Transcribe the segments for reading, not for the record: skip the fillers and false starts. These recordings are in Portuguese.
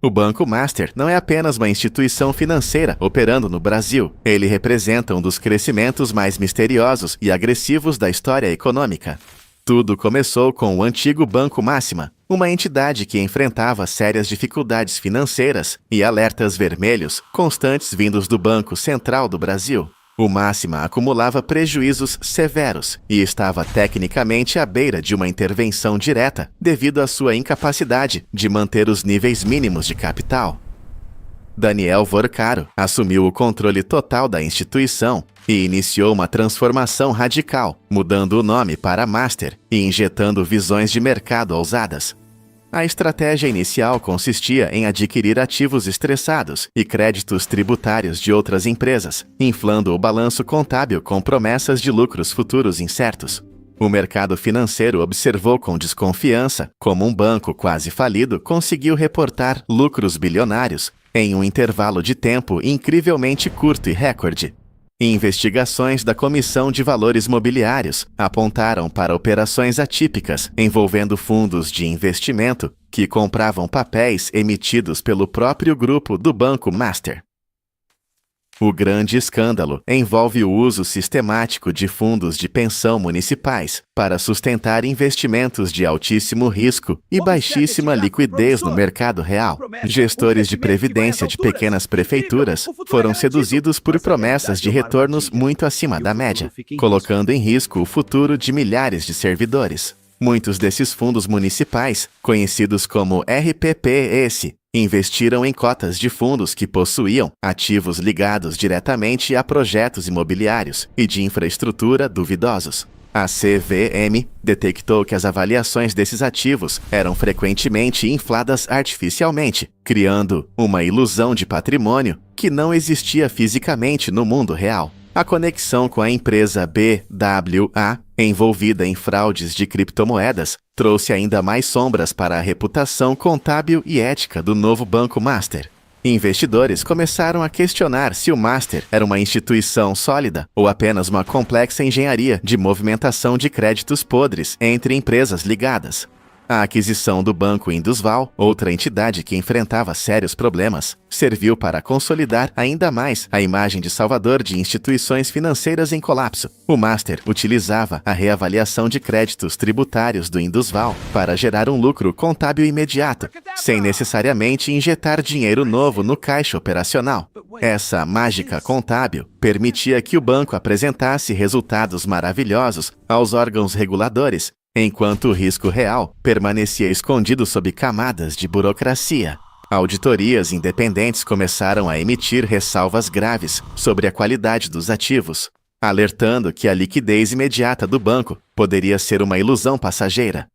O Banco Master não é apenas uma instituição financeira operando no Brasil. Ele representa um dos crescimentos mais misteriosos e agressivos da história econômica. Tudo começou com o antigo Banco Máxima, uma entidade que enfrentava sérias dificuldades financeiras e alertas vermelhos constantes vindos do Banco Central do Brasil. O Máxima acumulava prejuízos severos e estava tecnicamente à beira de uma intervenção direta devido à sua incapacidade de manter os níveis mínimos de capital. Daniel Vorcaro assumiu o controle total da instituição e iniciou uma transformação radical, mudando o nome para Master e injetando visões de mercado ousadas. A estratégia inicial consistia em adquirir ativos estressados e créditos tributários de outras empresas, inflando o balanço contábil com promessas de lucros futuros incertos. O mercado financeiro observou com desconfiança como um banco quase falido conseguiu reportar lucros bilionários em um intervalo de tempo incrivelmente curto e recorde. Investigações da Comissão de Valores Mobiliários apontaram para operações atípicas envolvendo fundos de investimento que compravam papéis emitidos pelo próprio grupo do Banco Master. O grande escândalo envolve o uso sistemático de fundos de pensão municipais para sustentar investimentos de altíssimo risco e baixíssima liquidez no mercado real. Gestores de previdência de pequenas prefeituras foram seduzidos por promessas de retornos muito acima da média, colocando em risco o futuro de milhares de servidores. Muitos desses fundos municipais, conhecidos como RPPS, investiram em cotas de fundos que possuíam ativos ligados diretamente a projetos imobiliários e de infraestrutura duvidosos. A CVM detectou que as avaliações desses ativos eram frequentemente infladas artificialmente, criando uma ilusão de patrimônio que não existia fisicamente no mundo real. A conexão com a empresa BWA, envolvida em fraudes de criptomoedas, trouxe ainda mais sombras para a reputação contábil e ética do novo Banco Master. Investidores começaram a questionar se o Master era uma instituição sólida ou apenas uma complexa engenharia de movimentação de créditos podres entre empresas ligadas. A aquisição do Banco Indusval, outra entidade que enfrentava sérios problemas, serviu para consolidar ainda mais a imagem de salvador de instituições financeiras em colapso. O Master utilizava a reavaliação de créditos tributários do Indusval para gerar um lucro contábil imediato, sem necessariamente injetar dinheiro novo no caixa operacional. Essa mágica contábil permitia que o banco apresentasse resultados maravilhosos aos órgãos reguladores, enquanto o risco real permanecia escondido sob camadas de burocracia. Auditorias independentes começaram a emitir ressalvas graves sobre a qualidade dos ativos, alertando que a liquidez imediata do banco poderia ser uma ilusão passageira.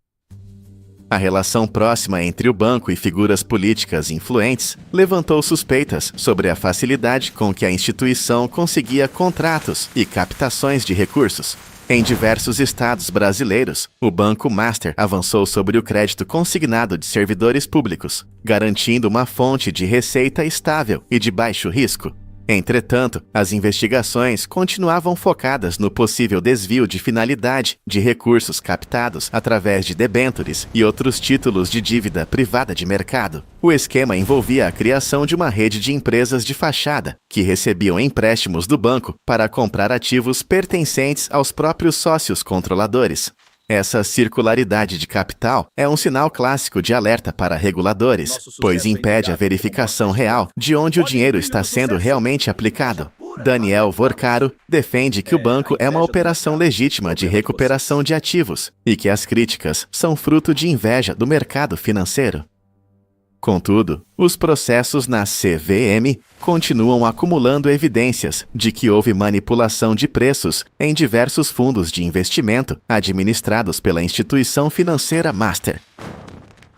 A relação próxima entre o banco e figuras políticas influentes levantou suspeitas sobre a facilidade com que a instituição conseguia contratos e captações de recursos. Em diversos estados brasileiros, o Banco Master avançou sobre o crédito consignado de servidores públicos, garantindo uma fonte de receita estável e de baixo risco. Entretanto, as investigações continuavam focadas no possível desvio de finalidade de recursos captados através de debêntures e outros títulos de dívida privada de mercado. O esquema envolvia a criação de uma rede de empresas de fachada que recebiam empréstimos do banco para comprar ativos pertencentes aos próprios sócios controladores. Essa circularidade de capital é um sinal clássico de alerta para reguladores, pois impede a verificação real de onde o dinheiro está sendo realmente aplicado. Daniel Vorcaro defende que o banco é uma operação legítima de recuperação de ativos e que as críticas são fruto de inveja do mercado financeiro. Contudo, os processos na CVM continuam acumulando evidências de que houve manipulação de preços em diversos fundos de investimento administrados pela instituição financeira Master.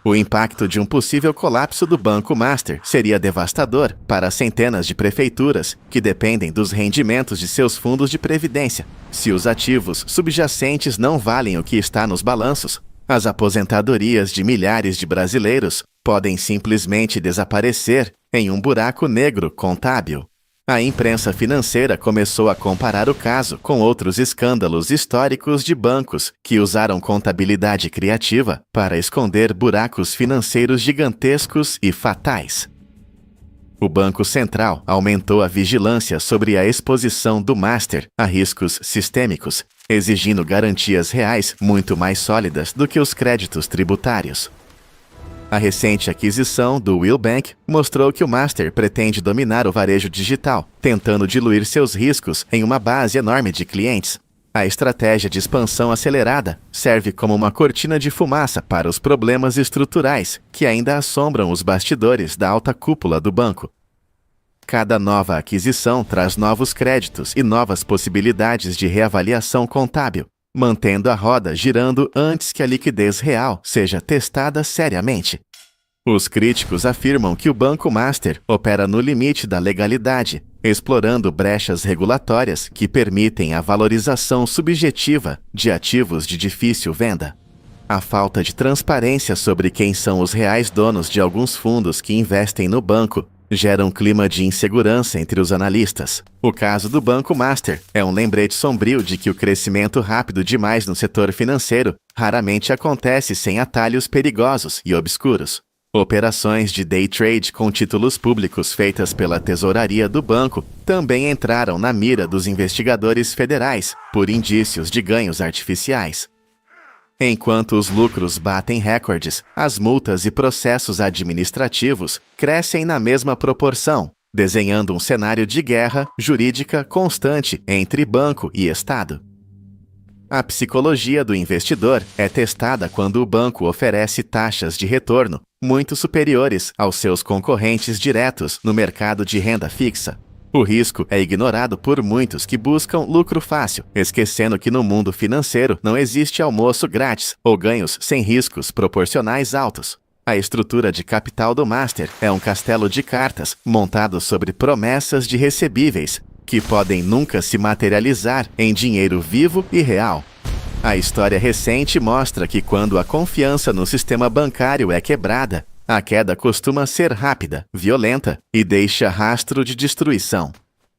O impacto de um possível colapso do Banco Master seria devastador para centenas de prefeituras que dependem dos rendimentos de seus fundos de previdência. Se os ativos subjacentes não valem o que está nos balanços, as aposentadorias de milhares de brasileiros podem simplesmente desaparecer em um buraco negro contábil. A imprensa financeira começou a comparar o caso com outros escândalos históricos de bancos que usaram contabilidade criativa para esconder buracos financeiros gigantescos e fatais. O Banco Central aumentou a vigilância sobre a exposição do Master a riscos sistêmicos, exigindo garantias reais muito mais sólidas do que os créditos tributários. A recente aquisição do Will Bank mostrou que o Master pretende dominar o varejo digital, tentando diluir seus riscos em uma base enorme de clientes. A estratégia de expansão acelerada serve como uma cortina de fumaça para os problemas estruturais que ainda assombram os bastidores da alta cúpula do banco. Cada nova aquisição traz novos créditos e novas possibilidades de reavaliação contábil, mantendo a roda girando antes que a liquidez real seja testada seriamente. Os críticos afirmam que o Banco Master opera no limite da legalidade, explorando brechas regulatórias que permitem a valorização subjetiva de ativos de difícil venda. A falta de transparência sobre quem são os reais donos de alguns fundos que investem no banco gera um clima de insegurança entre os analistas. O caso do Banco Master é um lembrete sombrio de que o crescimento rápido demais no setor financeiro raramente acontece sem atalhos perigosos e obscuros. Operações de day trade com títulos públicos feitas pela tesouraria do banco também entraram na mira dos investigadores federais por indícios de ganhos artificiais. Enquanto os lucros batem recordes, as multas e processos administrativos crescem na mesma proporção, desenhando um cenário de guerra jurídica constante entre banco e Estado. A psicologia do investidor é testada quando o banco oferece taxas de retorno muito superiores aos seus concorrentes diretos no mercado de renda fixa. O risco é ignorado por muitos que buscam lucro fácil, esquecendo que no mundo financeiro não existe almoço grátis ou ganhos sem riscos proporcionais altos. A estrutura de capital do Master é um castelo de cartas montado sobre promessas de recebíveis, que podem nunca se materializar em dinheiro vivo e real. A história recente mostra que quando a confiança no sistema bancário é quebrada, a queda costuma ser rápida, violenta e deixa rastro de destruição.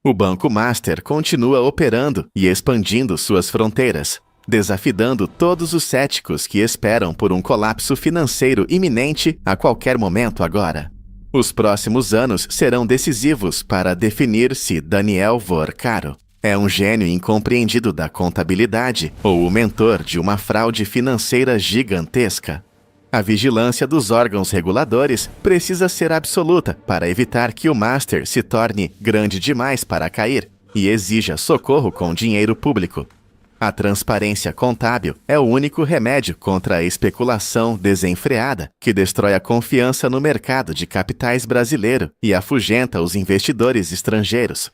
O Banco Master continua operando e expandindo suas fronteiras, desafiando todos os céticos que esperam por um colapso financeiro iminente a qualquer momento agora. Os próximos anos serão decisivos para definir se Daniel Vorcaro é um gênio incompreendido da contabilidade ou o mentor de uma fraude financeira gigantesca. A vigilância dos órgãos reguladores precisa ser absoluta para evitar que o Master se torne grande demais para cair e exija socorro com dinheiro público. A transparência contábil é o único remédio contra a especulação desenfreada que destrói a confiança no mercado de capitais brasileiro e afugenta os investidores estrangeiros.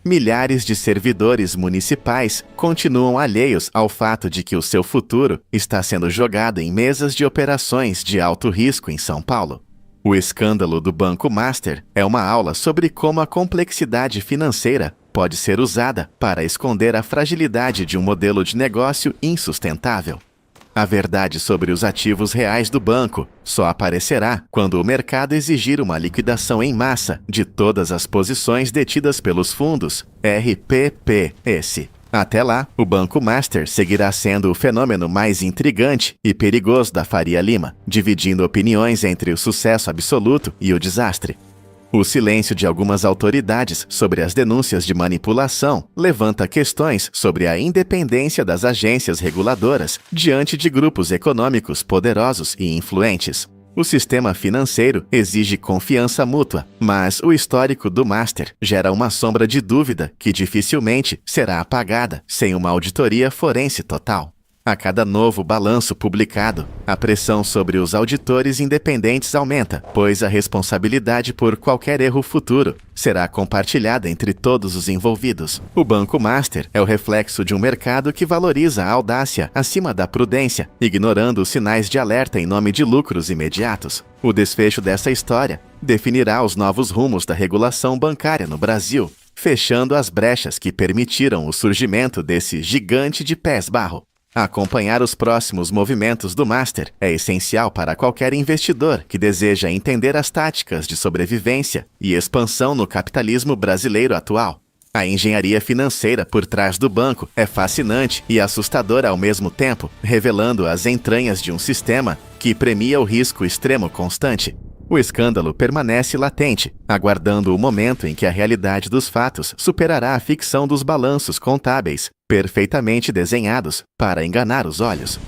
Milhares de servidores municipais continuam alheios ao fato de que o seu futuro está sendo jogado em mesas de operações de alto risco em São Paulo. O escândalo do Banco Master é uma aula sobre como a complexidade financeira pode ser usada para esconder a fragilidade de um modelo de negócio insustentável. A verdade sobre os ativos reais do banco só aparecerá quando o mercado exigir uma liquidação em massa de todas as posições detidas pelos fundos RPPS. Até lá, o Banco Master seguirá sendo o fenômeno mais intrigante e perigoso da Faria Lima, dividindo opiniões entre o sucesso absoluto e o desastre. O silêncio de algumas autoridades sobre as denúncias de manipulação levanta questões sobre a independência das agências reguladoras diante de grupos econômicos poderosos e influentes. O sistema financeiro exige confiança mútua, mas o histórico do Master gera uma sombra de dúvida que dificilmente será apagada sem uma auditoria forense total. A cada novo balanço publicado, a pressão sobre os auditores independentes aumenta, pois a responsabilidade por qualquer erro futuro será compartilhada entre todos os envolvidos. O Banco Master é o reflexo de um mercado que valoriza a audácia acima da prudência, ignorando os sinais de alerta em nome de lucros imediatos. O desfecho dessa história definirá os novos rumos da regulação bancária no Brasil, fechando as brechas que permitiram o surgimento desse gigante de pés-barro. Acompanhar os próximos movimentos do Master é essencial para qualquer investidor que deseja entender as táticas de sobrevivência e expansão no capitalismo brasileiro atual. A engenharia financeira por trás do banco é fascinante e assustadora ao mesmo tempo, revelando as entranhas de um sistema que premia o risco extremo constante. O escândalo permanece latente, aguardando o momento em que a realidade dos fatos superará a ficção dos balanços contábeis, perfeitamente desenhados para enganar os olhos.